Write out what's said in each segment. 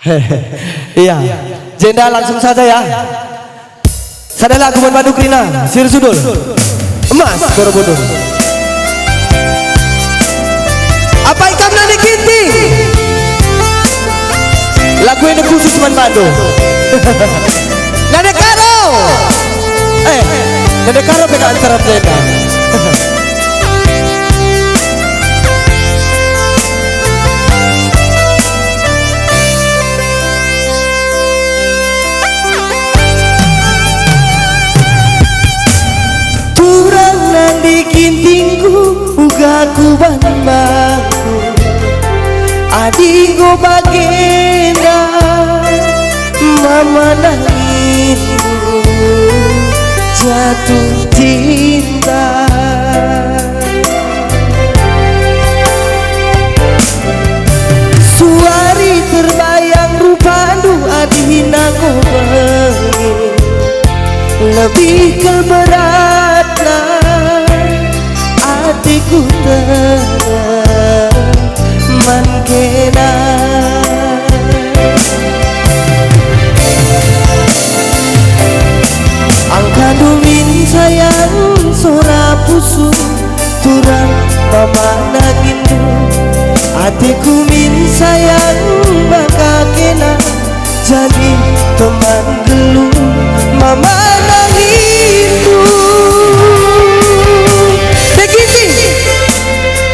Iya, Jenda langsung saja ya. Sada lagu Madu Krina, Sir Sudul, Emas Borobudur. Apa ikam nani kinti? Lagu ini khusus Manado. Nade Karo. Nade Karo pegang antara mereka. Ku banbaku adinggo bagenda mama nangis jatuh cinta suari terbayang rupandu adina ngobengi lebih keberatna hatiku termangkena angka dumin sayang sora pusu turang mama nagindu hatiku min sayang maka kena jadi teman gelu mama nagindu.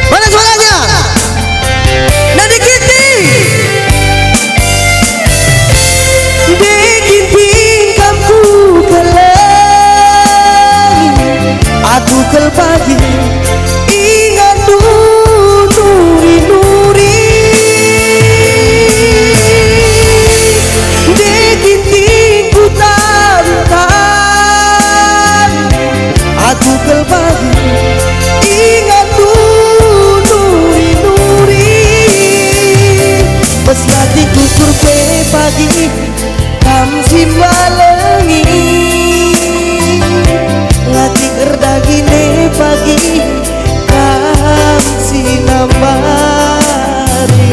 Mana suaranya? Nadi Kinti. Dekinti kamu kelang, aku kel pagi ingat nuri. Dekinti ku tantan, aku kel pagi ingat pas lagi kukur pe pagi kam si malengi lagi kerdagine pagi kam si namari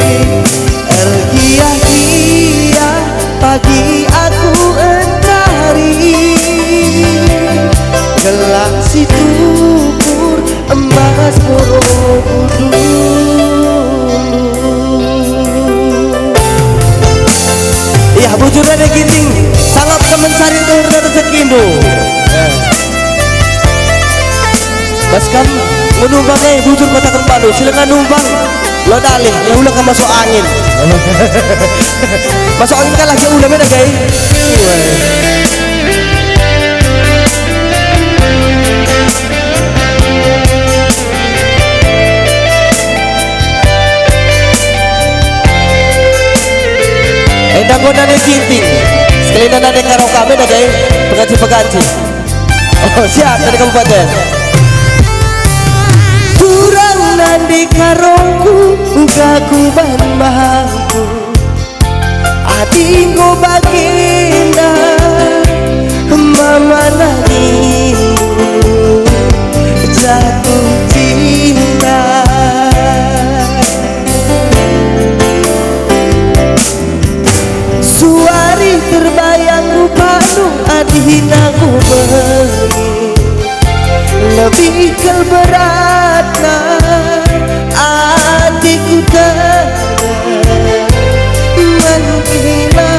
ergia pagi aku entari gelap si tubur emas Borobudur. Ya bujur ada ginting salap kemencari tuhur dan rezeki bu. Baskan menumbang bujur kota Kembalo silakan numbang lo dalih ya ulah kan masuk angin. Masuk angin kan lagi ulah beda guys. Endak gondane kinting sekalian nade karo kami dah guys peganti. Oh siap dari kabupaten. Kurang nande karongku ugaku banbangku adinggo bagenda mama nangis jatuh cinta. Suari terbayang rupanu adina ku bengi lebih keberatna adikku termangkena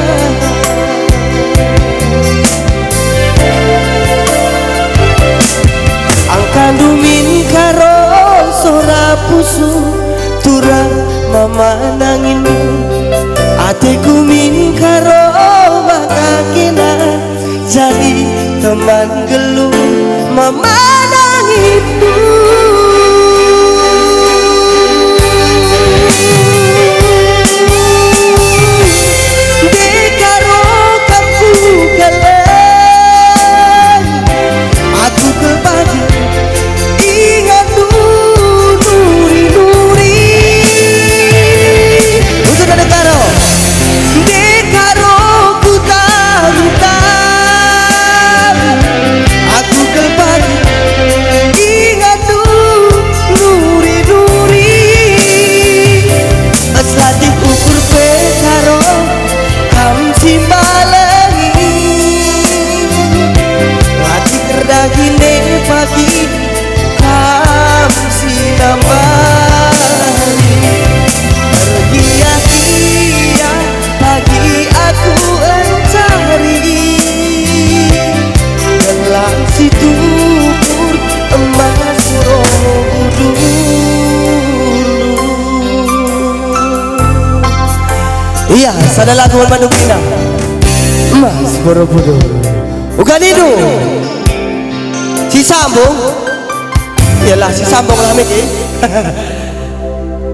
angka dumin karo sora pusu turang mama nanginu hatiku min karo maka kena jadi teman gelu mama nangitu. Dekaro kamu kelang aku kepagi ingat nuri untuk ada karo ku tarutan aku kepagi ingat Sa dalaguan manubina Mas Borobudur Uganido Si Sambong Yalah si Sambong namin eh